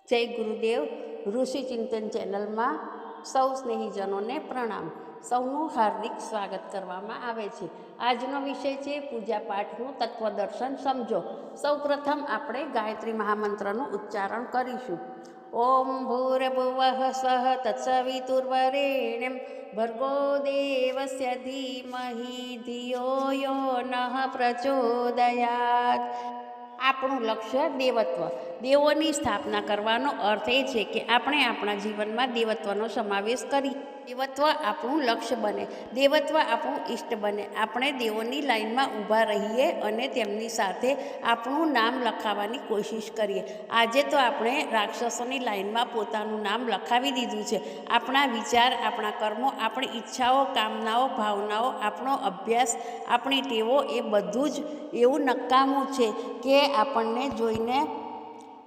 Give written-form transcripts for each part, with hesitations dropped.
જય ગુરુદેવ. ઋષિ ચિંતન ચેનલમાં સૌ સ્નેહીજનોને પ્રણામ. સૌનું હાર્દિક સ્વાગત કરવામાં આવે છે. આજનો વિષય છે પૂજાપાઠનું તત્વદર્શન સમજો. સૌપ્રથમ આપણે ગાયત્રી મહામંત્રનું ઉચ્ચારણ કરીશું. ઓમ ભૂર્ભુવઃ સ્વઃ તત્સવિતુર્વરેણ્યં ભર્ગો દેવસ્ય ધીમહિ ધિયો યો નઃ પ્રચોદયાત. આપણું લક્ષ્ય દેવત્વ. દેવોની સ્થાપના કરવાનો અર્થ એ છે કે આપણે આપણા જીવનમાં દેવત્વનો સમાવેશ કરી. દેવત્વ આપણું લક્ષ્ય બને, દેવત્વ આપણું ઈષ્ટ બને. આપણે દેવોની લાઈનમાં ઊભા રહીએ અને તેમની સાથે આપણું નામ લખાવવાની કોશિશ કરીએ. આજે તો આપણે રાક્ષસોની લાઈનમાં પોતાનું નામ લખાવી દીધું છે. આપણા વિચાર, આપણા કર્મો, આપણી ઈચ્છાઓ, કામનાઓ, ભાવનાઓ, આપણો અભ્યાસ, આપણી ટેવો એ બધું જ એવું નકામું છે કે આપણને જોઈને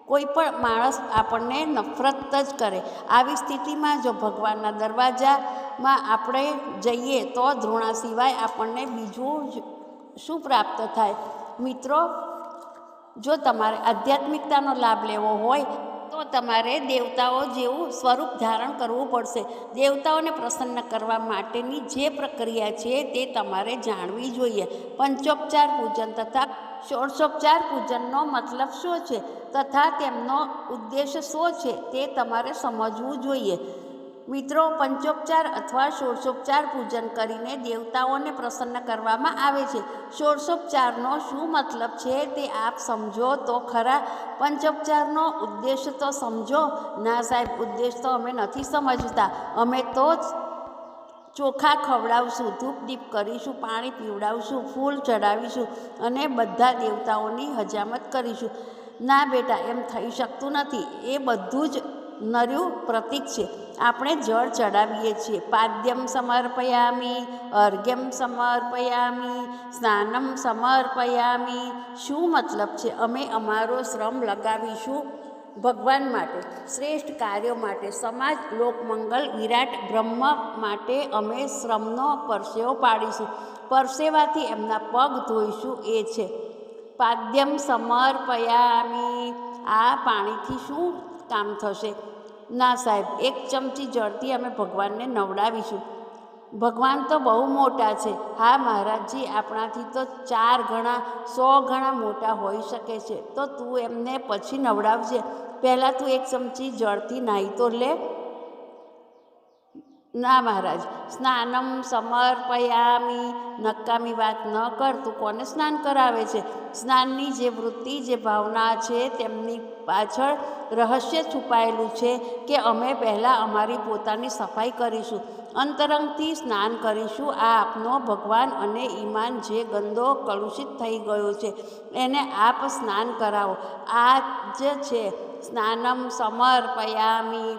કોઈ પણ માણસ આપણને નફરત જ કરે. આવી સ્થિતિમાં જો ભગવાનના દરવાજામાં આપણે જઈએ તો ધૃણા સિવાય આપણને બીજું શું પ્રાપ્ત થાય? મિત્રો, જો તમારે આધ્યાત્મિકતાનો લાભ લેવો હોય તો તમારે દેવતાઓ જેવું સ્વરૂપ ધારણ કરવું પડશે. દેવતાઓને પ્રસન્ન કરવા માટેની જે પ્રક્રિયા છે તે તમારે જાણવી જોઈએ. પંચોપચાર પૂજન તથા ષોડશોપચાર પૂજનનો મતલબ શું છે તથા તેમનો ઉદ્દેશ શું છે તે તમારે સમજવું જોઈએ. મિત્રો, પંચોપચાર અથવા ષોડશોપચાર પૂજન કરીને દેવતાઓને પ્રસન્ન કરવામાં આવે છે. ષોડશોપચારનો શું મતલબ છે તે આપ સમજો તો ખરા. પંચોપચારનો ઉદ્દેશ તો સમજો. ના સાહેબ, ઉદ્દેશ તો અમે નથી સમજતા. અમે તો ચોખા ખવડાવશું, ધૂપ દીપ કરીશું, પાણી પીવડાવશું, ફૂલ ચડાવીશું અને બધા દેવતાઓની હજામત કરીશું. ના બેટા, એમ થઈ શકતું નથી. એ બધું જ નર્યું પ્રતીક છે. આપણે જળ ચડાવીએ છીએ. પાદ્યમ સમર્પયામી, અર્ઘ્યમ સમર્પયામી, સ્નાનમ સમર્પયામી. શું મતલબ છે? અમે અમારો શ્રમ લગાવીશું ભગવાન માટે, શ્રેષ્ઠ કાર્યો માટે, સમાજ, લોકમંગલ, વિરાટ બ્રહ્મ માટે અમે શ્રમનો પરસેવો પાડીશું. પરસેવાથી એમના પગ ધોઈશું. એ છે પાદ્યમ સમર્પયામી. આ પાણીથી શું કામ થશે? ના સાહેબ, એક ચમચી જળથી અમે ભગવાનને નવડાવીશું. ભગવાન તો બહુ મોટા છે. હા મહારાજજી, આપણાથી તો 4 ગણા 100 ગણા મોટા હોઈ શકે છે. તો તું એમને પછી નવડાવજે. પહેલાં તું એક ચમચી જળથી નાહી તો લે. ના મહારાજ, સ્નાનમ સમર્પયામી. નકામી વાત ન કર. તું કોને સ્નાન કરાવે છે? સ્નાનની જે વૃત્તિ, જે ભાવના છે તેમની પાછળ રહસ્ય છુપાયેલું છે કે અમે પહેલાં અમારી પોતાની સફાઈ કરીશું, અંતરંગથી સ્નાન કરીશું. આ આપનો ભગવાન અને ઈમાન જે ગંદો કલુષિત થઈ ગયો છે એને આપ સ્નાન કરાવો. આ જ છે સ્નાનમ સમર્પયામી.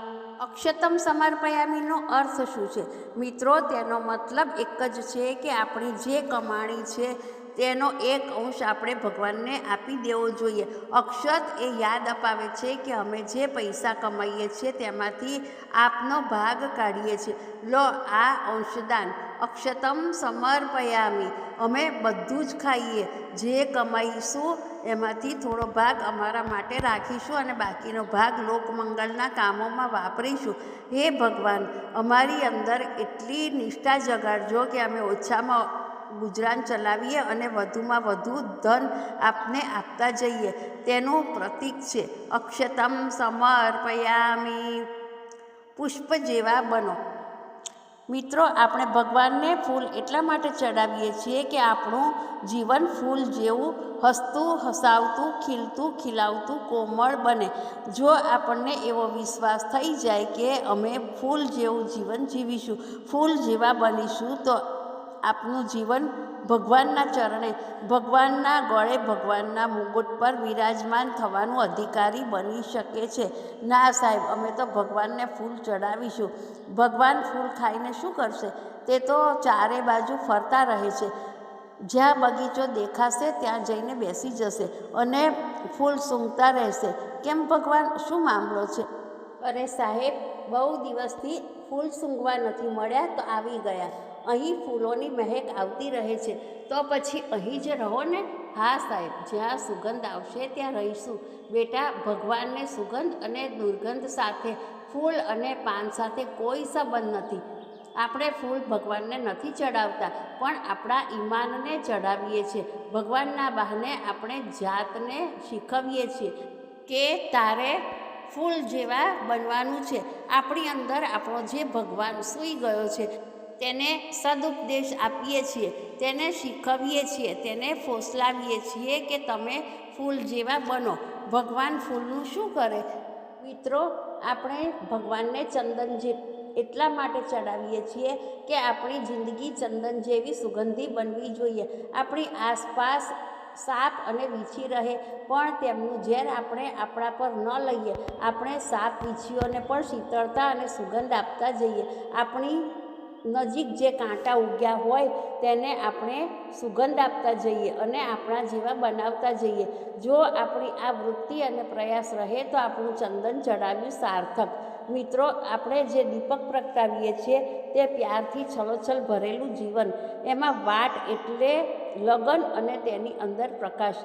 અક્ષતમ સમર્પયામીનો અર્થ શું છે? મિત્રો, તેનો મતલબ એક જ છે કે આપણી જે કમાણી છે તેનો 1 અંશ આપણે ભગવાનને આપી દેવો જોઈએ. અક્ષત એ યાદ અપાવે છે કે અમે જે પૈસા કમાઈએ છીએ તેમાંથી આપનો ભાગ કાઢીએ છીએ. લો આ અંશદાન. અક્ષતમ સમર્પયામી. અમે બધું જ ખાઈએ. જે કમાઈશું એમાંથી થોડો ભાગ અમારા માટે રાખીશું અને બાકીનો ભાગ લોકમંગળના કામોમાં વાપરીશું. હે ભગવાન, અમારી અંદર એટલી નિષ્ઠા જગાડજો કે અમે ઓછામાં ગુજરાન ચલાવીએ અને વધુમાં વધુ ધન આપને આપતા જઈએ. તેનું પ્રતીક છે અક્ષતમ સમર્પયામી. પુષ્પ જેવા બનો. મિત્રો, આપણે ભગવાનને ફૂલ એટલા માટે ચડાવીએ છીએ કે આપણું જીવન ફૂલ જેવું હસતું, હસાવતું, ખીલતું, ખીલાવતું, કોમળ બને. જો આપણને એવો વિશ્વાસ થઈ જાય કે અમે ફૂલ જેવું જીવન જીવીશું, ફૂલ જેવા બનીશું, તો આપનું જીવન ભગવાનના ચરણે, ભગવાનના ગળે, ભગવાનના મુગુટ પર વિરાજમાન થવાનું અધિકારી બની શકે છે. ના સાહેબ, અમે તો ભગવાનને ફૂલ ચડાવીશું. ભગવાન ફૂલ ખાઈને શું કરશે? તે તો ચારે બાજુ ફરતા રહે છે. જ્યાં બગીચો દેખાશે ત્યાં જઈને બેસી જશે અને ફૂલ સૂંઘતા રહેશે. કેમ ભગવાન, શું મામલો છે? અરે સાહેબ, બહુ દિવસથી ફૂલ સૂંઘવા નથી મળ્યા તો આવી ગયા. અહીં ફૂલોની મહેક આવતી રહે છે તો પછી અહીં જ રહો ને. હા સાહેબ, જ્યાં સુગંધ આવશે ત્યાં રહીશું. બેટા, ભગવાનને સુગંધ અને દુર્ગંધ સાથે, ફૂલ અને પાન સાથે કોઈ સંબંધ નથી. આપણે ફૂલ ભગવાનને નથી ચડાવતા, પણ આપણા ઈમાનને ચડાવીએ છીએ. ભગવાનના બહાને આપણે જાતને શીખવીએ છીએ કે તારે ફૂલ જેવા બનવાનું છે. આપણી અંદર આપણો જે ભગવાન સૂઈ ગયો છે તેને સદુપદેશ આપીએ છીએ, તેને શીખવીએ છીએ, તેને ફોસલાવીએ છીએ કે તમે ફૂલ જેવા બનો. ભગવાન ફૂલનું શું કરે? મિત્રો, આપણે ભગવાનને ચંદન એટલા માટે ચડાવીએ છીએ કે આપણી જિંદગી ચંદન જેવી સુગંધી બનવી જોઈએ. આપણી આસપાસ સાપ અને વીછી રહે, પણ તેમનું ઝેર આપણે આપણા પર ન લઈએ. આપણે સાપ વીછીઓને પણ શીતળતા અને સુગંધ આપતા જઈએ. આપણી નજીક જે કાંટા ઉગ્યા હોય તેને આપણે સુગંધ આપતા જઈએ અને આપણા જેવા બનાવતા જઈએ. જો આપણી આ વૃત્તિ અને પ્રયાસ રહે તો આપણું ચંદન ચડાવ્યું સાર્થક. મિત્રો, આપણે જે દીપક પ્રગટાવીએ છીએ તે પ્યારથી છલોછલ ભરેલું જીવન. એમાં વાટ એટલે લગન અને તેની અંદર પ્રકાશ.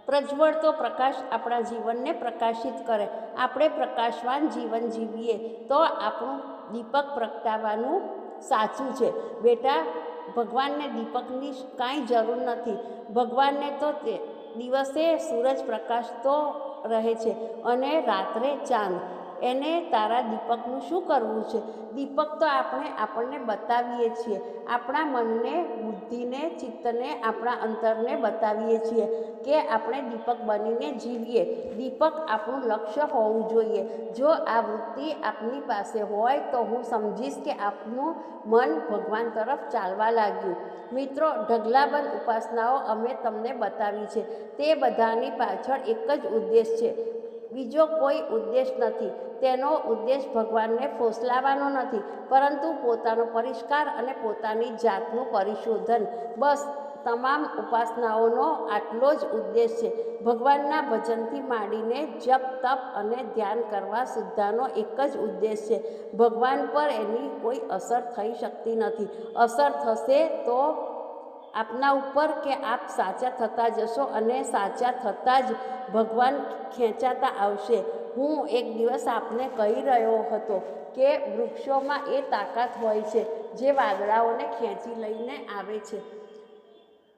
પ્રજ્વળતો પ્રકાશ આપણા જીવનને પ્રકાશિત કરે. આપણે પ્રકાશવાન જીવન જીવીએ તો આપણું દીપક પ્રગટાવવાનું સાચું છે. બેટા, ભગવાનને દીપકની કાંઈ જરૂર નથી. ભગવાનને તો દિવસે સૂરજ પ્રકાશતો રહે છે અને રાત્રે ચાંદ. એને તારા દીપકનું શું કરવું છે? દીપક તો આપણે આપણને બતાવીએ છીએ. આપણા મનને, બુદ્ધિને, ચિત્તને, આપણા અંતરને બતાવીએ છીએ કે આપણે દીપક બનીને જીવીએ. દીપક આપણું લક્ષ્ય હોવું જોઈએ. જો આ વૃત્તિ આપની પાસે હોય તો હું સમજીશ કે આપનું મન ભગવાન તરફ ચાલવા લાગ્યું. મિત્રો, ઢગલાબંધ ઉપાસનાઓ અમે તમને બતાવી છે. તે બધાની પાછળ એક જ ઉદ્દેશ છે, બીજો કોઈ ઉદ્દેશ નથી. તેનો ઉદ્દેશ ભગવાનને ફોસલાવાનો નથી, પરંતુ પોતાનો પરિષ્કાર અને પોતાની જાતનું પરિશોધન. બસ, તમામ ઉપાસનાઓનો આટલો જ ઉદ્દેશ છે. ભગવાનના ભજનથી માંડીને જપ, તપ અને ધ્યાન કરવા સુદ્ધાનો એક જ ઉદ્દેશ છે. ભગવાન પર એની કોઈ અસર થઈ શકતી નથી. અસર થશે તો આપના ઉપર કે આપ સાચા થતા જશો અને સાચા થતાં જ ભગવાન ખેંચાતા આવશે. હું એક દિવસ આપને કહી રહ્યો હતો કે વૃક્ષોમાં એ તાકાત હોય છે જે વાદળાઓને ખેંચી લઈને આવે છે,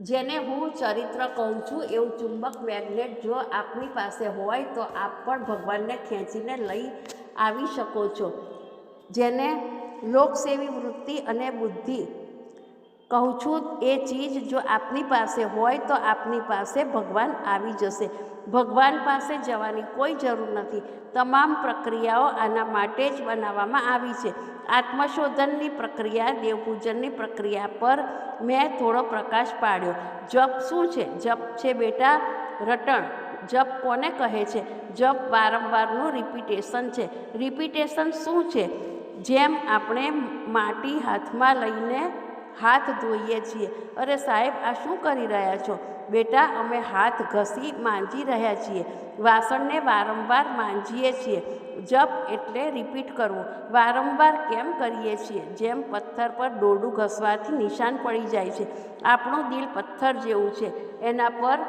જેને હું ચરિત્ર કહું છું. એવું ચુંબક મેગ્નેટ જો આપની પાસે હોય તો આપ પણ ભગવાનને ખેંચીને લઈ આવી શકો છો. જેને લોકસેવી વૃત્તિ અને બુદ્ધિ કહું છું, એ ચીજ જો આપની પાસે હોય તો આપની પાસે ભગવાન આવી જશે. ભગવાન પાસે જવાની કોઈ જરૂર નથી. તમામ પ્રક્રિયાઓ આના માટે જ બનાવવામાં આવી છે. આત્મશોધનની પ્રક્રિયા, દેવપૂજનની પ્રક્રિયા પર મેં થોડો પ્રકાશ પાડ્યો. જપ શું છે? જપ છે બેટા રટણ. જપ કોને કહે છે? જપ વારંવારનું રિપીટેશન છે. રિપીટેશન શું છે? જેમ આપણે માટી હાથમાં લઈને હાથ ધોઈએ છીએ. અરે સાહેબ, આ શું કરી રહ્યા છો? બેટા, અમે હાથ ઘસી માંજી રહ્યા છીએ. વાસણને વારંવાર માંજીએ છીએ. જપ એટલે રિપીટ કરવું. વારંવાર કેમ કરીએ છીએ? જેમ પથ્થર પર દોરડું ઘસવાથી નિશાન પડી જાય છે. આપણું દિલ પથ્થર જેવું છે. એના પર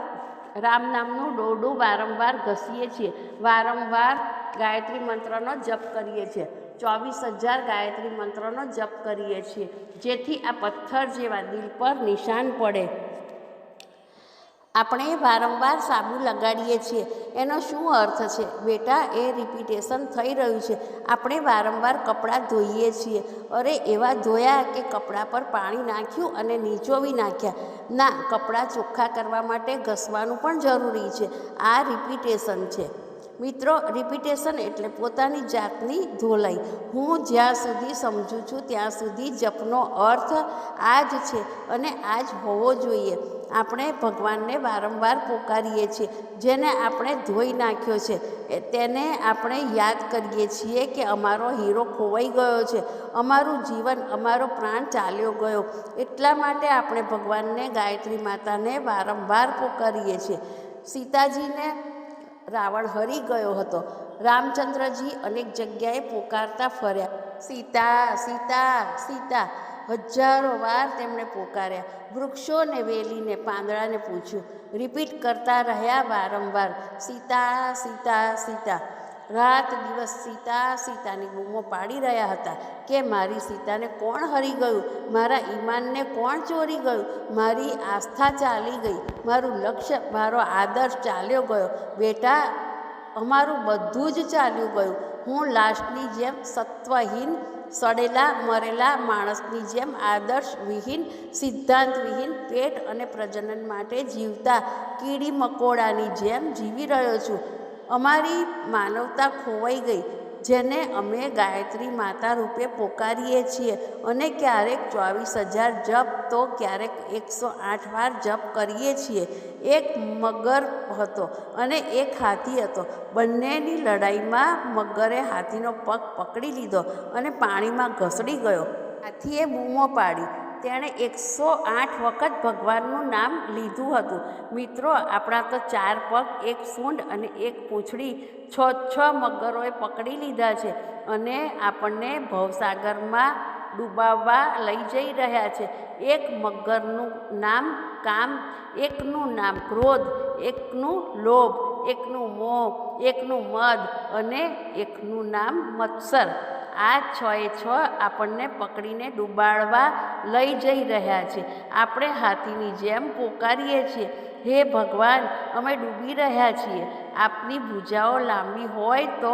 રામ નામનું દોરડું વારંવાર ઘસીએ છીએ. વારંવાર ગાયત્રી મંત્રનો જપ કરીએ છીએ. 24,000 ગાયત્રી મંત્રનો જપ કરીએ છીએ, જેથી આ પથ્થર જેવા દિલ પર નિશાન પડે. આપણે વારંવાર સાબુ લગાડીએ છીએ. એનો શું અર્થ છે? બેટા, એ રિપીટેશન થઈ રહ્યું છે. આપણે વારંવાર કપડાં ધોઈએ છીએ. અરે, એવા ધોયા કે કપડાં પર પાણી નાખ્યું અને નીચોવી નાખ્યા? ના, કપડાં ચોખ્ખા કરવા માટે ઘસવાનું પણ જરૂરી છે. આ રિપીટેશન છે. મિત્રો, રિપીટેશન એટલે પોતાની જાતની ધોલાઈ. હું જ્યાં સુધી સમજું છું ત્યાં સુધી જપનો અર્થ આ જ છે અને આ જ હોવો જોઈએ. આપણે ભગવાનને વારંવાર પોકારીએ છીએ. જેને આપણે ધોઈ નાખ્યો છે તેને આપણે યાદ કરીએ છીએ કે અમારો હીરો ખોવાઈ ગયો છે, અમારું જીવન, અમારો પ્રાણ ચાલ્યો ગયો. એટલા માટે આપણે ભગવાનને, ગાયત્રી માતાને વારંવાર પોકારીએ છીએ. સીતાજીને રાવણ હરી ગયો હતો. રામચંદ્રજી અનેક જગ્યાએ પોકારતા ફર્યા, સીતા, સીતા, સીતા. હજારો વાર તેમણે પોકાર્યા. વૃક્ષોને, વેલીને, પાંદડાને પૂછ્યું. રિપીટ કરતા રહ્યા વારંવાર, સીતા, સીતા, સીતા. રાત દિવસ સીતા, સીતાની બૂમો પાડી રહ્યા હતા કે મારી સીતાને કોણ હરી ગયું, મારા ઈમાનને કોણ ચોરી ગયું, મારી આસ્થા ચાલી ગઈ, મારું લક્ષ્ય, મારો આદર્શ ચાલ્યો ગયો. બેટા, અમારું બધું જ ચાલ્યું ગયું. હું લાશની જેમ, સત્વહીન, સડેલા મરેલા માણસની જેમ આદર્શ વિહીન, સિદ્ધાંત વિહીન, પેટ અને પ્રજનન માટે જીવતા કીડી મકોડાની જેમ જીવી રહ્યો છું. અમારી માનવતા ખોવાઈ ગઈ, જેને અમે ગાયત્રી માતા રૂપે પોકારીએ છીએ અને ક્યારેક 24,000 જપ તો ક્યારેક 108 વાર જપ કરીએ છીએ. એક મગર હતો અને એક હાથી હતો. બંનેની લડાઈમાં મગરે હાથીનો પગ પકડી લીધો અને પાણીમાં ઘસડી ગયો. હાથીએ બૂમો પાડી. તેણે 108 વખત ભગવાનનું નામ લીધું હતું. મિત્રો, આપણા તો 4 પગ, 1 સૂંઢ અને 1 પૂંછડી, 6 મગરોએ પકડી લીધા છે અને આપણને ભવસાગરમાં ડૂબાવવા લઈ જઈ રહ્યા છે. એક મગરનું નામ કામ, એકનું નામ ક્રોધ, એકનું લોભ, એકનું મોહ, એકનું મદ અને એકનું નામ મત્સર. આ 6 આપણને પકડીને ડૂબાડવા લઈ જઈ રહ્યા છે. આપણે હાથીની જેમ પોકારીએ છીએ, હે ભગવાન, અમે ડૂબી રહ્યા છીએ. આપની ભુજાઓ લાંબી હોય તો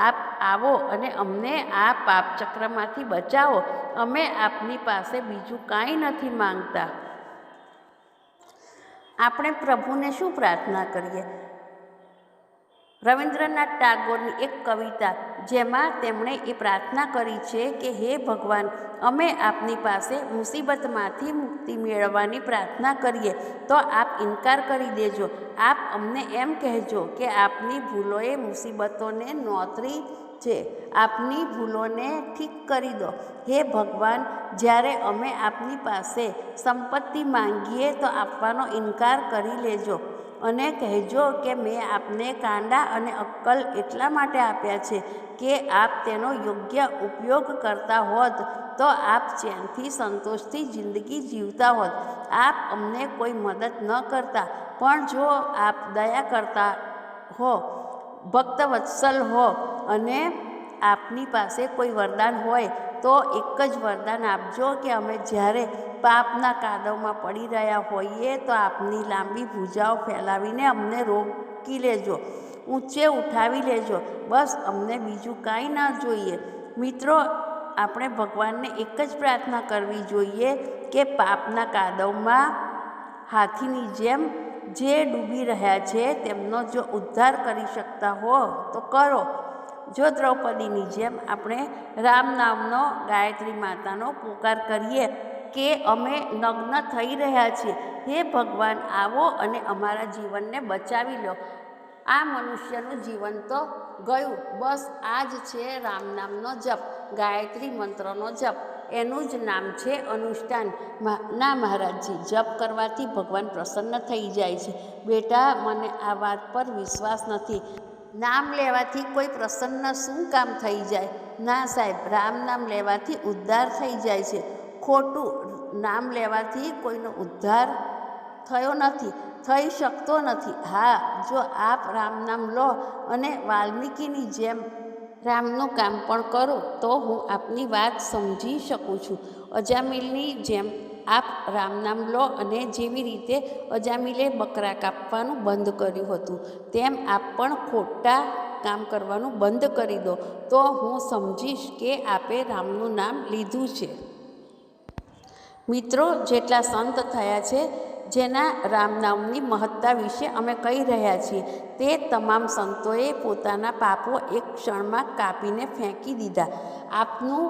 આપ આવો અને અમને આ પાપચક્રમાંથી બચાવો. અમે આપની પાસે બીજું કાંઈ નથી માંગતા. આપણે પ્રભુને શું પ્રાર્થના કરીએ? રવિન્દ્રનાથ ટાગોરની એક કવિતા, જેમાં તેમણે એ પ્રાર્થના કરી છે કે હે ભગવાન, અમે આપની પાસે મુસીબતમાંથી મુક્તિ મેળવવાની પ્રાર્થના કરીએ તો આપ ઇનકાર કરી દેજો. આપ અમને એમ કહેજો કે આપની ભૂલોએ મુસીબતોને નોતરી છે, આપની ભૂલોને ઠીક કરી દો. હે ભગવાન, જ્યારે અમે આપની પાસે સંપત્તિ માંગીએ તો આપવાનો ઇનકાર કરી લેજો અને કહેજો કે મેં આપને કાંડા અને અક્કલ એટલા માટે આપ્યા છે કે આપ તેનો યોગ્ય ઉપયોગ કરતા હોત તો આપ ચેનથી, સંતોષથી જિંદગી જીવતા હોત. આપ અમને કોઈ મદદ ન કરતા, પણ જો આપ દયા કરતા હો, ભક્તવત્સલ હો અને આપની પાસે કોઈ વરદાન હોય તો એક જ વરદાન આપજો કે અમે જ્યારે પાપના કાદવમાં પડી રહ્યા હોઈએ તો આપની લાંબી ભુજાઓ ફેલાવીને અમને રોકી લેજો, ઊંચે ઉઠાવી લેજો. બસ અમને બીજું કાંઈ ના જોઈએ. મિત્રો, આપણે ભગવાનને એક જ પ્રાર્થના કરવી જોઈએ કે પાપના કાદવમાં હાથીની જેમ જે ડૂબી રહ્યા છે તેમનો જો ઉદ્ધાર કરી શકતા હો તો કરો. જો દ્રૌપદીની જેમ આપણે રામ નામનો, ગાયત્રી માતાનો પોકાર કરીએ કે અમે નગ્ન થઈ રહ્યા છીએ, હે ભગવાન, આવો અને અમારા જીવનને બચાવી લો. આ મનુષ્યનું જીવન તો ગયું. બસ આ જ છે રામ નામનો જપ, ગાયત્રી મંત્રનો જપ. એનું જ નામ છે અનુષ્ઠાન. ના મહારાજજી, જપ કરવાથી ભગવાન પ્રસન્ન થઈ જાય છે. બેટા, મને આ વાત પર વિશ્વાસ નથી. નામ લેવાથી કોઈ પ્રસન્ન શું કામ થઈ જાય? ના સાહેબ, રામ નામ લેવાથી ઉદ્ધાર થઈ જાય છે. ખોટું. નામ લેવાથી કોઈનો ઉદ્ધાર થયો નથી, થઈ શકતો નથી. હા, જો આપ રામ નામ લો અને વાલ્મીકીની જેમ રામનું કામ પણ કરો તો હું આપની વાત સમજી શકું છું. અજામિલની જેમ આપ રામ નામ લો અને જેવી રીતે અજામિલે બકરા કાપવાનું બંધ કર્યું હતું તેમ આપ પણ ખોટા કામ કરવાનું બંધ કરી દો તો હું સમજીશ કે આપે રામનું નામ લીધું છે. મિત્રો, જેટલા સંત થયા છે, જેના રામ નામની મહત્તા વિશે અમે કહી રહ્યા છીએ, તે તમામ સંતોએ પોતાના પાપો એક ક્ષણમાં કાપીને ફેંકી દીધા. આપનું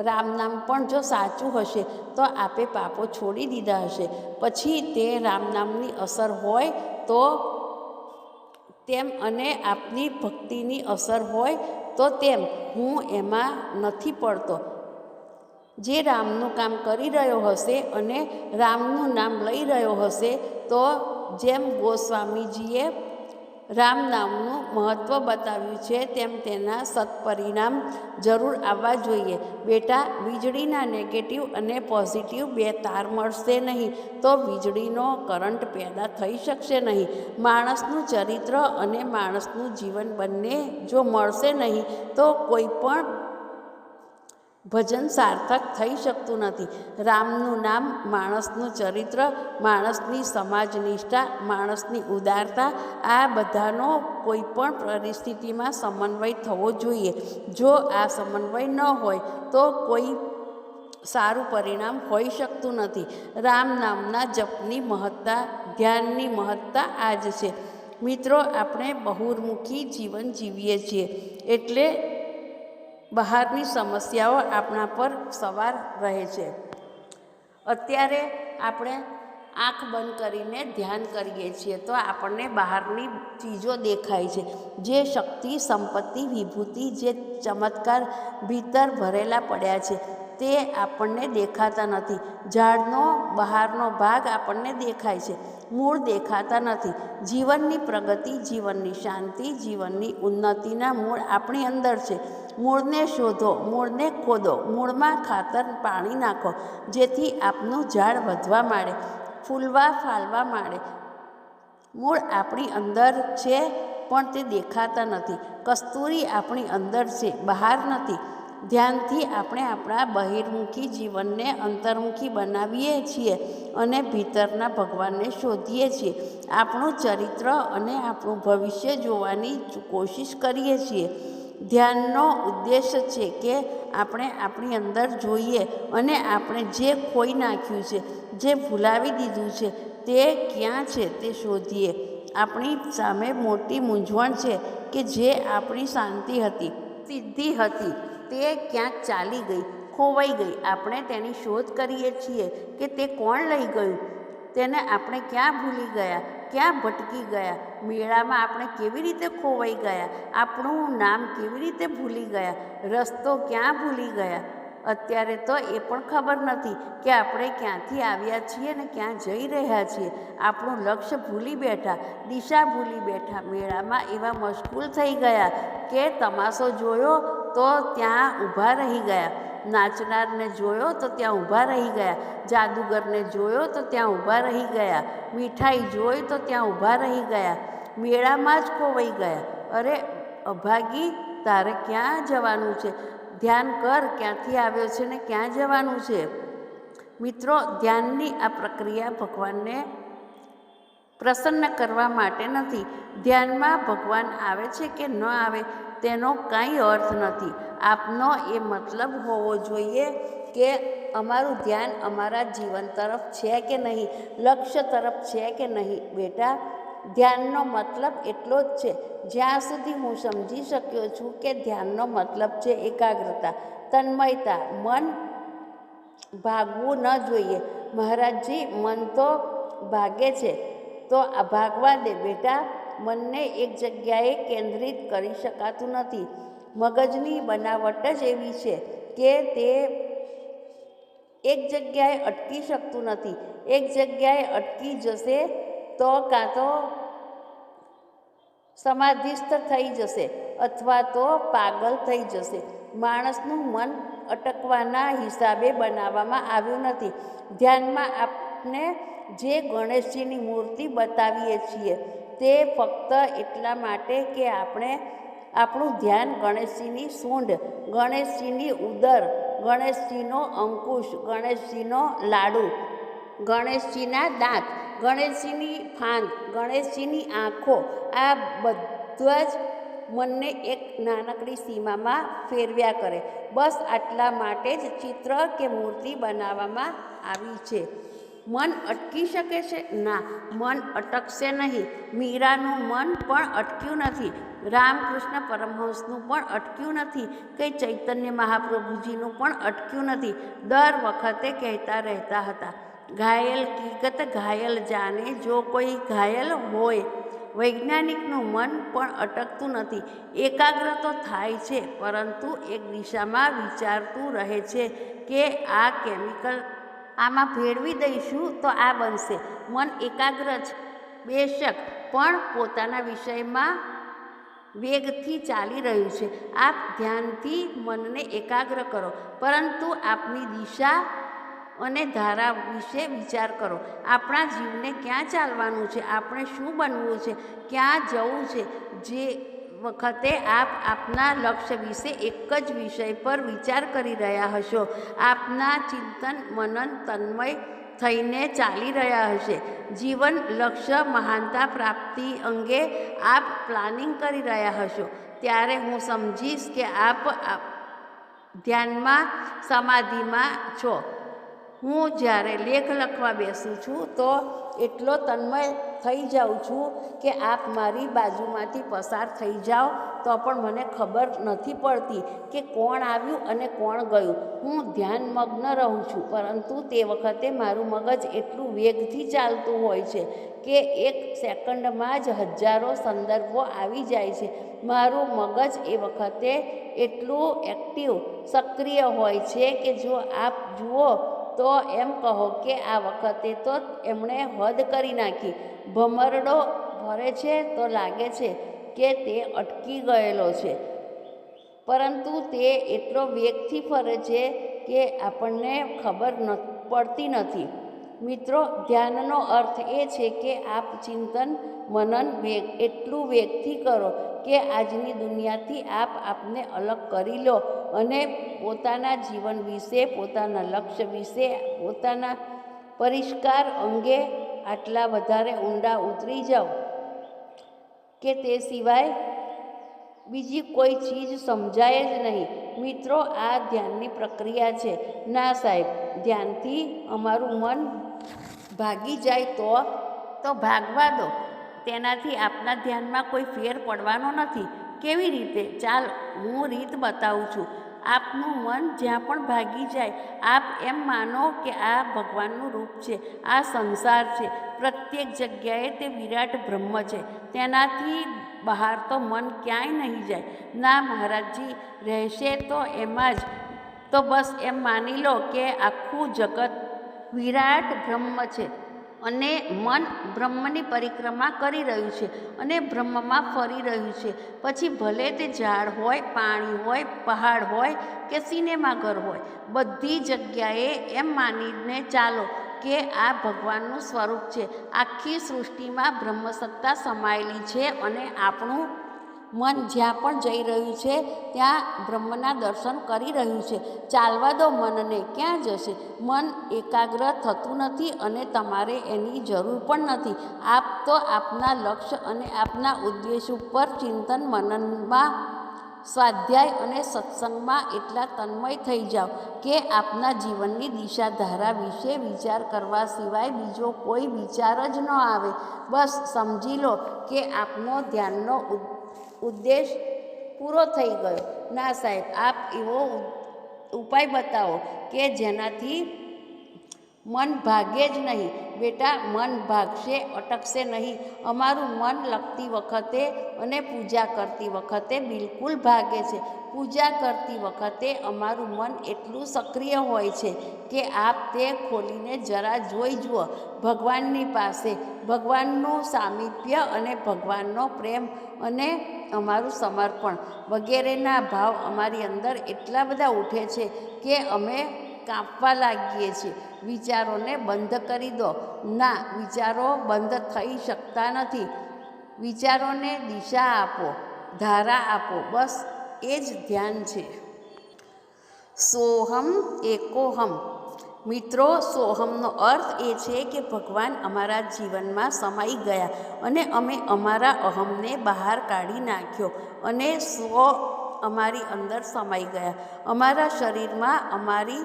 રામ નામ પણ જો સાચું હશે તો આપે પાપો છોડી દીધા હશે. પછી તે રામ નામની અસર હોય તો તેમ અને આપની ભક્તિની અસર હોય તો તેમ, હું એમાં નથી પડતો. જે રામનું કામ કરી રહ્યો હશે અને રામનું નામ લઈ રહ્યો હશે તો જેમ ગોસ્વામીજીએ રામ નામનું મહત્ત્વ બતાવ્યું છે તેમ તેના સત્પરિણામ જરૂર આવવા જોઈએ. બેટા, વીજળીના નેગેટિવ અને પોઝિટિવ બે તાર મળશે નહીં તો વીજળીનો કરંટ પેદા થઈ શકશે નહીં. માણસનું ચરિત્ર અને માણસનું જીવન બંને જો મળશે નહીં તો કોઈ પણ ભજન સાર્થક થઈ શકતું નથી. રામનું નામ, માણસનું ચરિત્ર, માણસની સમાજનિષ્ઠા, માણસની ઉદારતા, આ બધાનો કોઈ પણ પરિસ્થિતિમાં સમન્વય થવો જોઈએ. જો આ સમન્વય ન હોય તો કોઈ સારું પરિણામ હોઈ શકતું નથી. રામ નામના જપની મહત્તા, ધ્યાનની મહત્તા આ જ છે. મિત્રો, આપણે બહુર્મુખી જીવન જીવીએ છીએ એટલે બહારની સમસ્યાઓ આપણા પર સવાર રહે છે. અત્યારે આપણે આંખ બંધ કરીને ધ્યાન કરીએ છીએ તો આપણને બહારની ચીજો દેખાય છે. જે શક્તિ, સંપત્તિ, વિભૂતિ, જે ચમત્કાર ભીતર ભરેલા પડ્યા છે તે આપણને દેખાતા નથી. ઝાડનો બહારનો ભાગ આપણને દેખાય છે, મૂળ દેખાતા નથી. જીવનની પ્રગતિ, જીવનની શાંતિ, જીવનની ઉન્નતિના મૂળ આપણી અંદર છે. મૂળને શોધો, મૂળને ખોદો, મૂળમાં ખાતર, પાણી નાખો, જેથી આપનું ઝાડ વધવા માંડે, ફૂલવા ફાલવા માંડે. મૂળ આપણી અંદર છે પણ તે દેખાતા નથી. કસ્તુરી આપણી અંદર છે, બહાર નથી. ધ્યાનથી આપણે આપણા બહિર્મુખી જીવનને અંતર્મુખી બનાવીએ છીએ અને ભીતરના ભગવાનને શોધીએ છીએ. આપણું ચરિત્ર અને આપણું ભવિષ્ય જોવાની કોશિશ કરીએ છીએ. ધ્યાનનો ઉદ્દેશ છે કે આપણે આપણી અંદર જોઈએ અને આપણે જે ખોઈ નાખ્યું છે, જે ભૂલાવી દીધું છે તે ક્યાં છે તે શોધીએ. આપણી સામે મોટી મૂંઝવણ છે કે જે આપણી શાંતિ હતી, સિદ્ધિ હતી, તે ક્યાંક ચાલી ગઈ, ખોવાઈ ગઈ. આપણે તેની શોધ કરીએ છીએ કે તે કોણ લઈ ગયું, તેને આપણે ક્યાં ભૂલી ગયા, ક્યાં ભટકી ગયા. મેળામાં આપણે કેવી રીતે ખોવાઈ ગયા, આપણું નામ કેવી રીતે ભૂલી ગયા, રસ્તો ક્યાં ભૂલી ગયા. અત્યારે તો એ પણ ખબર નથી કે આપણે ક્યાંથી આવ્યા છીએ ને ક્યાં જઈ રહ્યા છીએ. આપણું લક્ષ્ય ભૂલી બેઠા, દિશા ભૂલી બેઠા. મેળામાં એવા મશગુલ થઈ ગયા કે તમાશો જોયો તો ત્યાં ઊભા રહી ગયા, નાચનારને જોયો તો ત્યાં ઊભા રહી ગયા, જાદુગરને જોયો તો ત્યાં ઊભા રહી ગયા, મીઠાઈ જોઈ તો ત્યાં ઊભા રહી ગયા, મેળામાં જ ખોવાઈ ગયા. અરે અભાગી, તારે ક્યાં જવાનું છે? ધ્યાન કર, ક્યાંથી આવ્યો છે ને ક્યાં જવાનું છે. મિત્રો, ધ્યાનની આ પ્રક્રિયા ભગવાનને પ્રસન્ન કરવા માટે નથી. ધ્યાનમાં ભગવાન આવે છે કે ન આવે તેનો કાંઈ અર્થ નથી. આપનો એ મતલબ હોવો જોઈએ કે અમારું ધ્યાન અમારા જીવન તરફ છે કે નહીં, લક્ષ્ય તરફ છે કે નહીં. બેટા, ધ્યાનનો મતલબ એટલો જ છે. જ્યાં સુધી હું સમજી શક્યો છું કે ધ્યાનનો મતલબ છે એકાગ્રતા, તન્મયતા. મન ભાગવું ન જોઈએ. મહારાજજી, મન તો ભાગે છે તો આ ભાગવા દે. બેટા, મનને એક જગ્યાએ કેન્દ્રિત કરી શકાતું નથી. મગજની બનાવટ જ એવી છે કે તે એક જગ્યાએ અટકી શકતું નથી. એક જગ્યાએ અટકી જશે તો કાં તો સમાધિસ્થ થઈ જશે અથવા તો પાગલ થઈ જશે. માણસનું મન અટકવાના હિસાબે બનાવવામાં આવ્યું નથી. ધ્યાનમાં આપણે જે ગણેશજીની મૂર્તિ બતાવીએ છીએ તે ફક્ત એટલા માટે કે આપણે આપણું ધ્યાન ગણેશજીની સૂંઢ, ગણેશજીની ઉદર, ગણેશજીનો અંકુશ, ગણેશજીનો લાડુ, ગણેશજીના દાંત, ગણેશજીની ફાંદ, ગણેશજીની આંખો, આ બધા જ મનને એક નાનકડી સીમામાં ફેરવ્યા કરે. બસ આટલા માટે જ ચિત્ર કે મૂર્તિ બનાવવામાં આવી છે. મન અટકી શકે છે? ના, મન અટકશે નહીં. મીરાનું મન પણ અટક્યું નથી, રામકૃષ્ણ પરમહંસનું પણ અટક્યું નથી, કે ચૈતન્ય મહાપ્રભુજીનું પણ અટક્યું નથી. દર વખતે કહેતા રહેતા હતા, ઘાયલ કીકત ઘાયલ જાને. જો કોઈ ઘાયલ હોય. વૈજ્ઞાનિકનું મન પણ અટકતું નથી. એકાગ્ર તો થાય છે પરંતુ એક દિશામાં વિચારતું રહે છે કે આ કેમિકલ આમાં ભેળવી દઈશું તો આ બનશે. મન એકાગ્ર છે બેશક, પણ પોતાના વિષયમાં વેગથી ચાલી રહ્યું છે. આપ ધ્યાનથી મનને એકાગ્ર કરો, પરંતુ આપની દિશા અને ધારા વિશે વિચાર કરો. આપણા જીવને ક્યાં ચાલવાનું છે, આપણે શું બનવું છે, ક્યાં જવું છે. જે વખતે આપ આપના લક્ષ્ય વિશે એક જ વિષય પર વિચાર કરી રહ્યા હશો, આપના ચિંતન મનન તન્મય થઈને ચાલી રહ્યા હશે. જીવન લક્ષ્ય મહાનતા પ્રાપ્તિ અંગે આપ પ્લાનિંગ કરી રહ્યા હશો. ત્યારે હું સમજીશ કે આપ ધ્યાનમાં સમાધિમાં છો. હું જ્યારે લેખ લખવા બેસું છું તો એટલો તન્મય થઈ જાઉં છું કે આપ મારી બાજુમાંથી પસાર થઈ જાઓ તો પણ મને ખબર નથી પડતી કે કોણ આવ્યું અને કોણ ગયું. હું ધ્યાનમગ્ન રહું છું, પરંતુ તે વખતે મારું મગજ એટલું વેગથી ચાલતું હોય છે કે એક સેકન્ડમાં જ હજારો સંદર્ભો આવી જાય છે. મારું મગજ એ વખતે એટલું એક્ટિવ સક્રિય હોય છે કે જો આપ જુઓ તો એમ કહો કે આ વખતે તો એમણે હદ કરી નાખી. ભમરડો ફરે છે તો લાગે છે કે તે અટકી ગયેલો છે, પરંતુ તે એટલો વેગથી ફરે છે કે આપણને ખબર પડતી નથી. મિત્રો, ધ્યાનનો અર્થ એ છે કે આપ ચિંતન મનન એટલું વેગથી કરો કે આજની દુનિયાથી આપ આપને અલગ કરી લો અને પોતાના જીવન વિશે, પોતાના લક્ષ્ય વિશે, પોતાના પરિષ્કાર અંગે આટલા વધારે ઊંડા ઉતરી જાઓ કે તે સિવાય બીજી કોઈ ચીજ સમજાય જ નહીં. મિત્રો, આ ધ્યાનની પ્રક્રિયા છે. ના સાહેબ, ધ્યાનથી અમારું મન ભાગી જાય તો ભાગવા દો. તેનાથી આપના ધ્યાનમાં કોઈ ફેર પડવાનો નથી. કેવી રીતે? ચાલ, હું રીત બતાવું છું. આપનું મન જ્યાં પણ ભાગી જાય, આપ એમ માનો કે આ ભગવાનનું રૂપ છે, આ સંસાર છે. પ્રત્યેક જગ્યાએ તે વિરાટ બ્રહ્મ છે. તેનાથી બહાર તો મન ક્યાંય નહીં જાય. ના મહારાજજી, રહેશે તો એમાં જ. તો બસ એમ માની લો કે આખું જગત વિરાટ બ્રહ્મ છે અને મન બ્રહ્મની પરિક્રમા કરી રહ્યું છે અને બ્રહ્મમાં ફરી રહ્યું છે. પછી ભલે તે ઝાડ હોય, પાણી હોય, પહાડ હોય કે સિનેમાઘર હોય, બધી જગ્યાએ એમ માનીને ચાલો કે આ ભગવાનનું સ્વરૂપ છે. આખી સૃષ્ટિમાં બ્રહ્મસત્તા સમાયેલી છે અને આપણું મન જ્યાં પણ જઈ રહ્યું છે ત્યાં બ્રહ્મના દર્શન કરી રહ્યું છે. ચાલવા દો મનને, ક્યાં જશે? મન એકાગ્ર થતું નથી અને તમારે એની જરૂર પણ નથી. આપ તો આપના લક્ષ્ય અને આપના ઉદ્દેશ ઉપર ચિંતન મનનમાં, સ્વાધ્યાય અને સત્સંગમાં એટલા તન્મય થઈ જાઓ કે આપના જીવનની દિશાધારા વિશે વિચાર કરવા સિવાય બીજો કોઈ વિચાર જ ન આવે. બસ સમજી લો કે આપનો ધ્યાનનો ઉદ્દેશ પૂરો થઈ ગયો. ના સાહેબ, આપ એવો ઉપાય બતાવો કે જેનાથી મન ભાગે જ નહીં. બેટા, મન ભાગશે, અટકશે નહીં. અમારું મન લખતી વખતે અને પૂજા કરતી વખતે બિલકુલ ભાગે છે. પૂજા કરતી વખતે અમારું મન એટલું સક્રિય હોય છે કે આપ તે ખોલીને જરા જોઈ જુઓ. ભગવાનની પાસે ભગવાનનું સામીપ્ય અને ભગવાનનો પ્રેમ અને અમારું સમર્પણ વગેરેના ભાવ અમારી અંદર એટલા બધા ઉઠે છે કે અમે કાંપવા લાગીએ છીએ. વિચારોને બંધ કરી દો. ના, વિચારો બંધ થઈ શકતા નથી. વિચારોને દિશા આપો, ધારા આપો. બસ એ જ ધ્યાન છે. સોહમ એકોહમ. મિત્રો, સોહમનો અર્થ એ છે કે ભગવાન અમારા જીવનમાં સમાઈ ગયા અને અમે અમારા અહમને બહાર કાઢી નાખ્યો અને સ્વ અમારી અંદર સમાઈ ગયા. અમારા શરીરમાં, અમારી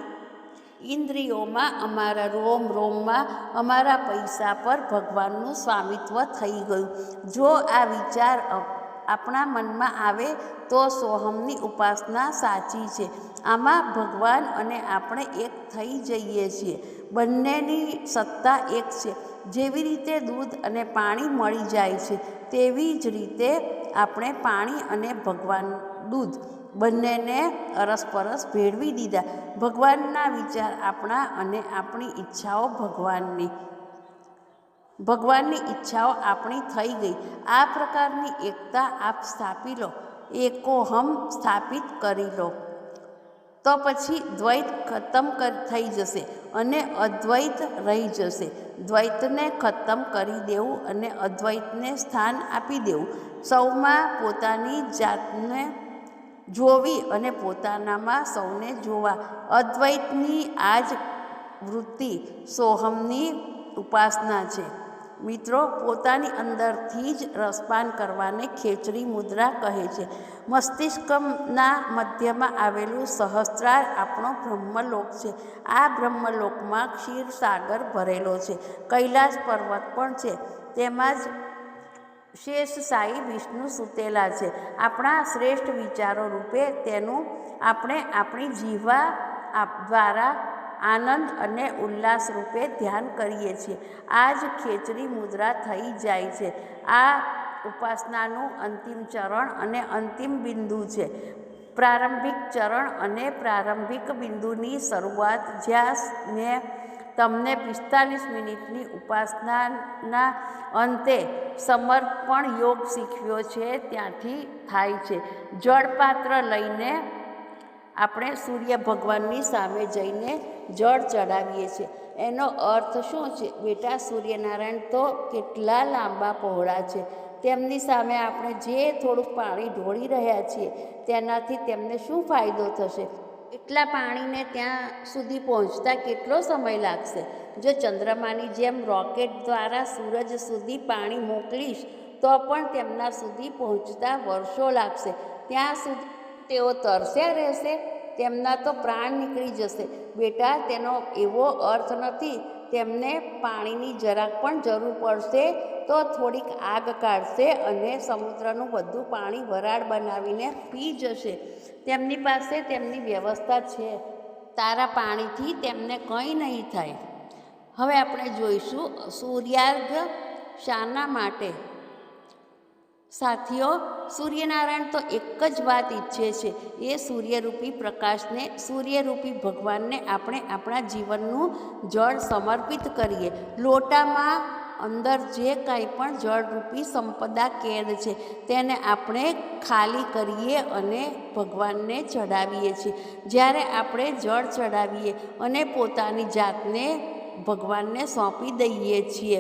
ઇન્દ્રિયોમાં, અમારા રોમ રોમમાં, અમારા પૈસા પર ભગવાનનું સ્વામિત્વ થઈ ગયું. જો આ વિચાર આપણા મનમાં આવે તો સોહમની ઉપાસના સાચી છે. આમાં ભગવાન અને આપણે એક થઈ જઈએ છીએ. બંનેની સત્તા એક છે. જેવી રીતે દૂધ અને પાણી મળી જાય છે, તેવી જ રીતે આપણે પાણી અને ભગવાન દૂધ બંનેને અરસપરસ ભેળવી દીધા. ભગવાનના વિચાર આપણા અને આપણી ઈચ્છાઓ ભગવાનની. ભગવાનની ઈચ્છાઓ આપણી થઈ ગઈ. આ પ્રકારની એકતા આપ સ્થાપી લો, એકોહમ સ્થાપિત કરી લો, તો પછી દ્વૈત ખતમ થઈ જશે અને અદ્વૈત રહી જશે. દ્વૈતને ખતમ કરી દેવું અને અદ્વૈતને સ્થાન આપી દેવું, સૌમાં પોતાની જાતને જોવી અને પોતાનામાં સૌને જોવા. અદ્વૈતની આ જ વૃત્તિ સોહમની ઉપાસના છે. મિત્રો, પોતાની અંદરથી જ રસપાન કરવાને ખેચરી મુદ્રા કહે છે. મસ્તિષ્કના મધ્યમાં આવેલું સહસ્ત્રાર આપણો બ્રહ્મલોક છે. આ બ્રહ્મલોકમાં ક્ષીરસાગર ભરેલો છે. કૈલાસ પર્વત પણ છે. તેમાં જ શેષ સાઈ વિષ્ણુ સૂતેલા છે. આપણા શ્રેષ્ઠ વિચારો રૂપે તેનું આપણે આપણી જીવા દ્વારા આનંદ અને ઉલ્લાસ રૂપે ધ્યાન કરીએ છીએ. આ જ ખેચરી મુદ્રા થઈ જાય છે. આ ઉપાસનાનું અંતિમ ચરણ અને અંતિમ બિંદુ છે. પ્રારંભિક ચરણ અને પ્રારંભિક બિંદુની શરૂઆત જ્યાં મેં તમને 45 મિનિટની ઉપાસનાના અંતે સમર્પણ યોગ શીખવ્યો છે ત્યાંથી થાય છે. જળપાત્ર લઈને આપણે સૂર્ય ભગવાનની સામે જઈને જળ ચડાવીએ છીએ. એનો અર્થ શું છે? બેટા, સૂર્યનારાયણ તો કેટલા લાંબા પહોળા છે. તેમની સામે આપણે જે થોડુંક પાણી ઢોળી રહ્યા છીએ તેનાથી તેમને શું ફાયદો થશે? એટલા પાણીને ત્યાં સુધી પહોંચતા કેટલો સમય લાગશે? જો ચંદ્રમાની જેમ રોકેટ દ્વારા સૂરજ સુધી પાણી મોકલીશ તો પણ તેમના સુધી પહોંચતા વર્ષો લાગશે. ત્યાં સુધી તેઓ તરસ્યા રહેશે, તેમના તો પ્રાણ નીકળી જશે. બેટા, તેનો એવો અર્થ નથી. તેમને પાણીની જરાક પણ જરૂર પડશે તો થોડીક આગ કાઢશે અને સમુદ્રનું બધું પાણી વરાળ બનાવીને પી જશે. તેમની પાસે તેમની વ્યવસ્થા છે. તારા પાણીથી તેમને કંઈ નહીં થાય. હવે આપણે જોઈશું સૂર્યાર્ઘ્ય શાના માટે. સાથીઓ, સૂર્યનારાયણ તો એક જ વાત ઈચ્છે છે, એ સૂર્યરૂપી પ્રકાશને, સૂર્યરૂપી ભગવાનને આપણે આપણા જીવનનું જળ સમર્પિત કરીએ. લોટામાં અંદર જે કાંઈ પણ જળરૂપી સંપદા કેદ છે તેને આપણે ખાલી કરીએ અને ભગવાનને ચડાવીએ છીએ. જ્યારે આપણે જળ ચડાવીએ અને પોતાની જાતને ભગવાનને સોંપી દઈએ છીએ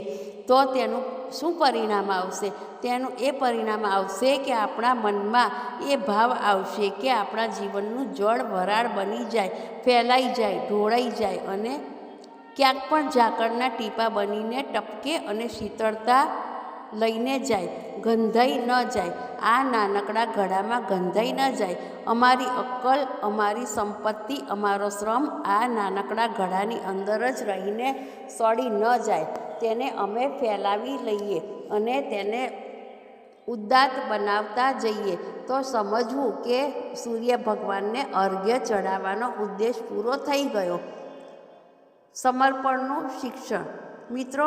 તો તેનું શું પરિણામ આવશે? તેનું એ પરિણામ આવશે કે આપણા મનમાં એ ભાવ આવશે કે આપણા જીવનનું જળ વરાળ બની જાય, ફેલાઈ જાય, ઢોળાઈ જાય અને ક્યાંક પણ ઝાકળના ટીપા બનીને ટપકે અને શીતળતા લઈને જાય, ગંધાઈ ન જાય. આ નાનકડા ઘડામાં ગંધાઈ ન જાય. અમારી અક્કલ, અમારી સંપત્તિ, અમારો શ્રમ આ નાનકડા ઘડાની અંદર જ રહીને સડી ન જાય. તેને અમે ફેલાવી લઈએ અને તેને ઉદાત્ત બનાવતા જઈએ તો સમજવું કે સૂર્ય ભગવાનને અર્ઘ્ય ચડાવવાનો ઉદ્દેશ પૂરો થઈ ગયો. સમર્પણનું શિક્ષણ. મિત્રો,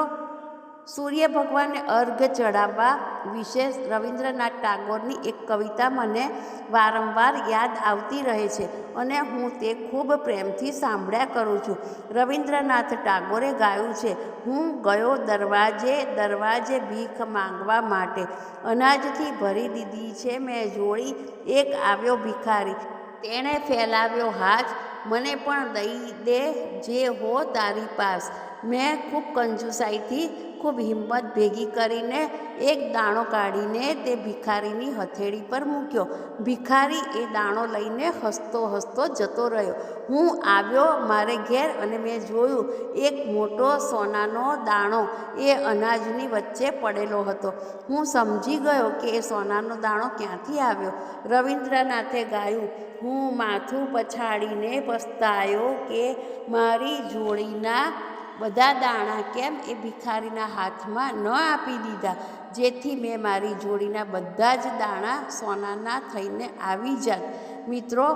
સૂર્ય ભગવાનને અર્ઘ્ય ચડાવવા વિશે રવિન્દ્રનાથ ટાગોરની એક કવિતા મને વારંવાર યાદ આવતી રહે છે અને હું તે ખૂબ પ્રેમથી સાંભળ્યા કરું છું. રવિન્દ્રનાથ ટાગોરે ગાયું છે, હું ગયો દરવાજે દરવાજે ભીખ માંગવા માટે, અનાજથી ભરી દીધી છે મેં જોડી, એક આવ્યો ભિખારી, તેણે ફેલાવ્યો હાથ, મને પણ દઈ દે જે હો તારી પાસ. મેં ખૂબ કંજુસાઈથી, ખૂબ હિંમત ભેગી કરીને એક દાણો કાઢીને તે ભિખારીની હથેળી પર મૂક્યો. ભિખારી એ દાણો લઈને હસતો હસતો જતો રહ્યો. હું આવ્યો મારે ઘેર અને મેં જોયું એક મોટો સોનાનો દાણો એ અનાજની વચ્ચે પડેલો હતો. હું સમજી ગયો કે એ સોનાનો દાણો ક્યાંથી આવ્યો. રવિન્દ્રનાથે ગાયું, હું માથું પછાડીને પસ્તાયો કે મારી જોડીના બધા દાણા કેમ એ ભિખારીના હાથમાં ન આપી દીધા, જેથી મેં મારી જોડીના બધા જ દાણા સોનાના થઈને આવી જાત. મિત્રો,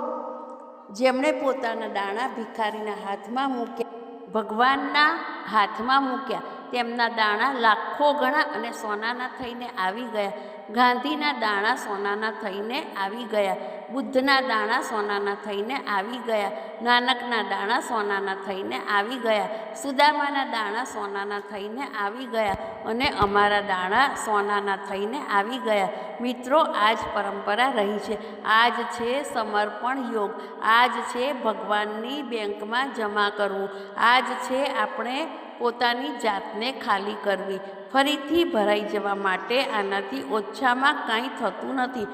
જેમણે પોતાના દાણા ભિખારીના હાથમાં મૂક્યા, ભગવાનના હાથમાં મૂક્યા, તેમના દાણા લાખો ગણા અને સોનાના થઈને આવી ગયા. ગાંધીના દાણા સોનાના થઈને આવી ગયા. બુદ્ધના દાણા સોનાના થઈને આવી ગયા. નાનકના દાણા સોનાના થઈને આવી ગયા. સુદામાના દાણા સોનાના થઈને આવી ગયા અને અમારા દાણા સોનાના થઈને આવી ગયા. મિત્રો, આ જ પરંપરા રહી છે. આ જ છે સમર્પણ યોગ. આ જ છે ભગવાનની બેંકમાં જમા કરવું. આ જ છે આપણે પોતાની જાતને ખાલી કરવી. ફરીથી ભરાઈ જવા માટે આનાથી ઓછામાં કાંઈ થતું નથી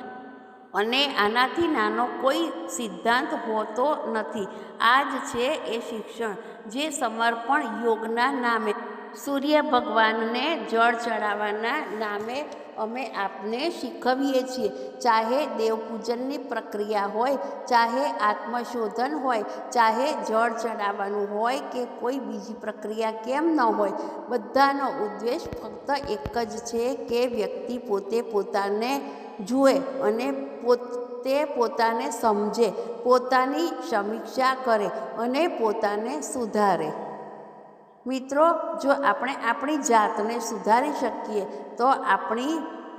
અને આનાથી નાનો કોઈ સિદ્ધાંત હોતો નથી. આ જ છે એ શિક્ષણ જે સમર્પણ યોગના નામે, સૂર્ય ભગવાનને જળ ચડાવવાના નામે અમે આપને શીખવીએ છીએ. ચાહે દેવપૂજનની પ્રક્રિયા હોય, ચાહે આત્મશોધન હોય, ચાહે જળ ચડાવવાનું હોય કે કોઈ બીજી પ્રક્રિયા કેમ ન હોય, બધાનો ઉદ્દેશ ફક્ત એક જ છે કે વ્યક્તિ પોતે પોતાને જુએ અને પોતે પોતાને સમજે, પોતાની સમીક્ષા કરે અને પોતાને સુધારે. મિત્રો, જો આપણે આપણી જાતને સુધારી શકીએ તો આપણી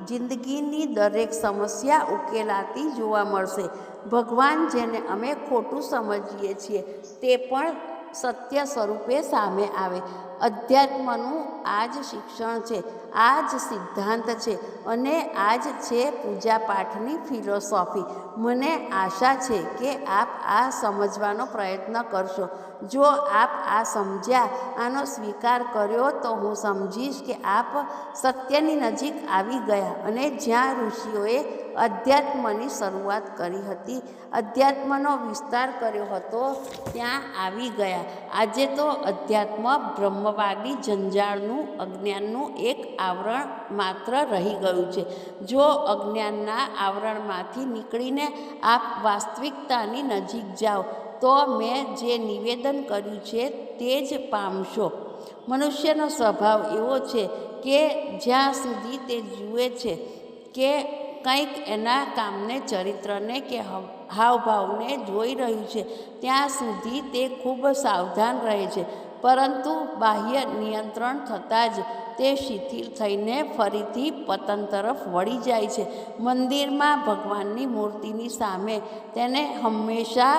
જિંદગીની દરેક સમસ્યા ઉકેલાતી જોવા મળશે. ભગવાન, જેને અમે ખોટું સમજીએ છીએ, તે પણ સત્ય સ્વરૂપે સામે આવે. અધ્યાત્મનું આ જ શિક્ષણ છે, આ જ સિદ્ધાંત છે અને આ જ છે પૂજાપાઠની ફિલોસોફી. મને આશા છે કે આપ આ સમજવાનો પ્રયત્ન કરશો. જો આપ આ સમજ્યા, આનો સ્વીકાર કર્યો, તો હું સમજીશ કે આપ સત્યની નજીક આવી ગયા અને જ્યાં ઋષિઓએ અધ્યાત્મની શરૂઆત કરી હતી, અધ્યાત્મનો વિસ્તાર કર્યો હતો, ત્યાં આવી ગયા. આજે તો અધ્યાત્મ બ્રહ્મવાદી જંજાળનું, અજ્ઞાનનું એક આવરણ માત્ર રહી ગયું છે. જો અજ્ઞાનના આવરણમાંથી નીકળીને આપ વાસ્તવિકતાની નજીક જાઓ તો મેં જે નિવેદન કર્યું છે તે જ પામશો. મનુષ્યનો સ્વભાવ એવો છે કે જ્યાં સુધી તે જુએ છે કે કંઈક એના કામને, ચરિત્રને કે હાવભાવને જોઈ રહ્યું છે, ત્યાં સુધી તે ખૂબ સાવધાન રહે છે. પરંતુ બાહ્ય નિયંત્રણ થતાં જ તે શિથિલ થઈને ફરીથી પતન તરફ વળી જાય છે. મંદિરમાં ભગવાનની મૂર્તિની સામે તેને હંમેશા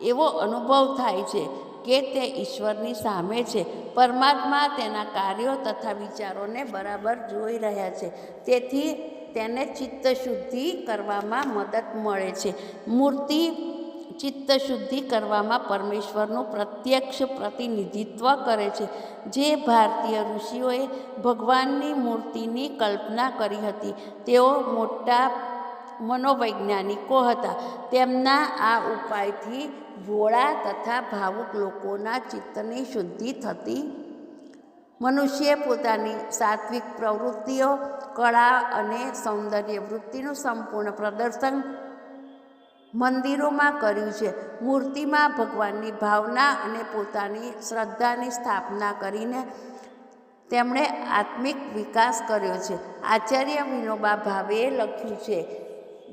એવો અનુભવ થાય છે કે તે ઈશ્વરની સામે છે. પરમાત્મા તેના કાર્યો તથા વિચારોને બરાબર જોઈ રહ્યા છે. તેથી તેને ચિત્તશુદ્ધિ કરવામાં મદદ મળે છે. મૂર્તિ ચિત્તશુદ્ધિ કરવામાં પરમેશ્વરનું પ્રત્યક્ષ પ્રતિનિધિત્વ કરે છે. જે ભારતીય ઋષિઓએ ભગવાનની મૂર્તિની કલ્પના કરી હતી, તેઓ મોટા મનોવૈજ્ઞાનિકો હતા. તેમના આ ઉપાયથી ભોળા તથા ભાવુક લોકોના ચિત્તની શુદ્ધિ થતી. મનુષ્યે પોતાની સાત્વિક પ્રવૃત્તિઓ, કળા અને સૌંદર્ય વૃત્તિનું સંપૂર્ણ પ્રદર્શન મંદિરોમાં કર્યું છે. મૂર્તિમાં ભગવાનની ભાવના અને પોતાની શ્રદ્ધાની સ્થાપના કરીને તેમણે આત્મિક વિકાસ કર્યો છે. આચાર્ય વિનોબા ભાવેએ લખ્યું છે,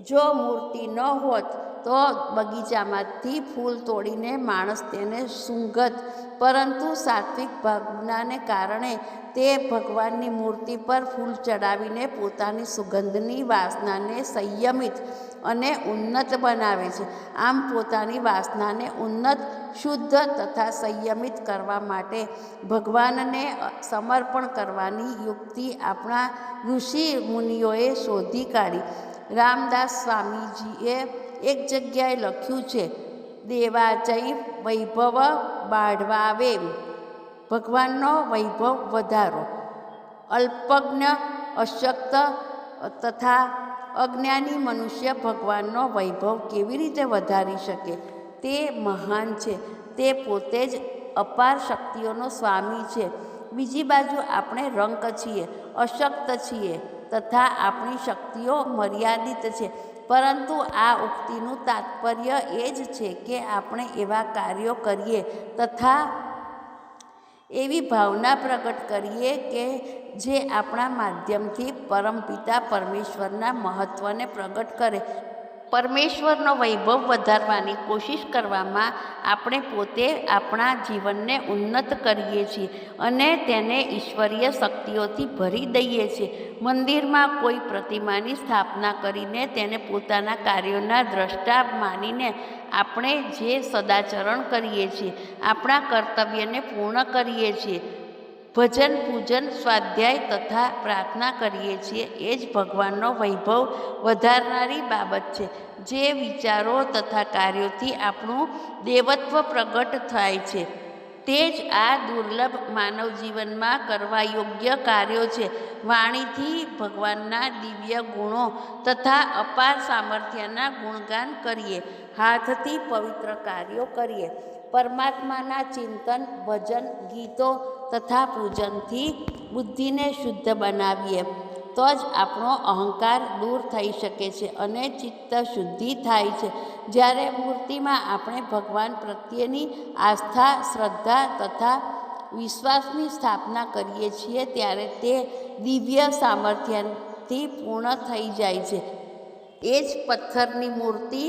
જો મૂર્તિ ન હોત તો બગીચામાંથી ફૂલ તોડીને માણસ તેને સૂંઘત, પરંતુ સાત્વિક ભાવનાને કારણે તે ભગવાનની મૂર્તિ પર ફૂલ ચડાવીને પોતાની સુગંધની વાસનાને સંયમિત અને ઉન્નત બનાવે છે. આમ પોતાની વાસનાને ઉન્નત, શુદ્ધ તથા સંયમિત કરવા માટે ભગવાનને સમર્પણ કરવાની યુક્તિ આપણા ઋષિ મુનિઓએ શોધી કાઢી. રામદાસ સ્વામીજીએ એક જગ્યાએ લખ્યું છે, દેવાચૈ વૈભવ બાઢવાવે, ભગવાનનો વૈભવ વધારો. અલ્પજ્ઞ, અશક્ત તથા અજ્ઞાની મનુષ્ય ભગવાનનો વૈભવ કેવી રીતે વધારી શકે? તે મહાન છે. તે પોતે જ અપાર શક્તિઓનો સ્વામી છે. બીજી બાજુ આપણે રંક છીએ, અશક્ત છીએ તથા આપણી શક્તિઓ મર્યાદિત છે. પરંતુ આ ઉક્તિનું તાત્પર્ય એ જ છે કે આપણે એવા કાર્યો કરીએ તથા એવી ભાવના પ્રગટ કરીએ કે જે આપણા માધ્યમથી પરમપિતા પરમેશ્વરના મહત્ત્વને પ્રગટ કરે. પરમેશ્વરનો વૈભવ વધારવાની કોશિશ કરવામાં આપણે પોતે આપણા જીવનને ઉન્નત કરીએ છીએ અને તેને ઈશ્વરીય શક્તિઓથી ભરી દઈએ છીએ. મંદિરમાં કોઈ પ્રતિમાની સ્થાપના કરીને તેને પોતાના કાર્યોના દ્રષ્ટા માનીને આપણે જે સદાચરણ કરીએ છીએ, આપણા કર્તવ્યને પૂર્ણ કરીએ છીએ, ભજન, પૂજન, સ્વાધ્યાય તથા પ્રાર્થના કરીએ છીએ, એ જ ભગવાનનો વૈભવ વધારનારી બાબત છે. જે વિચારો તથા કાર્યોથી આપણું દેવત્વ પ્રગટ થાય છે, તે જ આ દુર્લભ માનવ જીવનમાં કરવા યોગ્ય કાર્યો છે. વાણીથી ભગવાનના દિવ્ય ગુણો તથા અપાર સામર્થ્યના ગુણગાન કરીએ, હાથથી પવિત્ર કાર્યો કરીએ, પરમાત્માના ચિંતન, ભજન, ગીતો તથા પૂજનથી બુદ્ધિને શુદ્ધ બનાવીએ, તો જ આપણો અહંકાર દૂર થઈ શકે છે અને ચિત્ત શુદ્ધિ થાય છે. જ્યારે મૂર્તિમાં આપણે ભગવાન પ્રત્યેની આસ્થા, શ્રદ્ધા તથા વિશ્વાસની સ્થાપના કરીએ છીએ, ત્યારે તે દિવ્ય સામર્થ્યથી પૂર્ણ થઈ જાય છે. એ જ પથ્થરની મૂર્તિ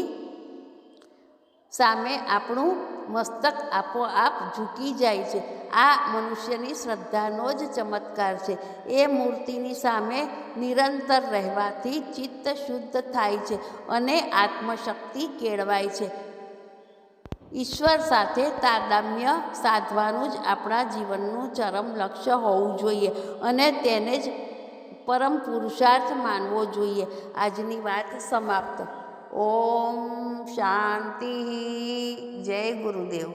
સામે આપણું મસ્તક આપોઆપ ઝૂકી જાય છે. આ મનુષ્યની શ્રદ્ધાનો જ ચમત્કાર છે. એ મૂર્તિની સામે નિરંતર રહેવાથી ચિત્ત શુદ્ધ થાય છે અને આત્મશક્તિ કેળવાય છે. ઈશ્વર સાથે તાદાત્મ્ય સાધવાનું જ આપણા જીવનનું ચરમ લક્ષ્ય હોવું જોઈએ અને તેને જ પરમ પુરુષાર્થ માનવો જોઈએ. આજની વાત સમાપ્ત. ઓમ શાંતિ. જય ગુરુદેવ.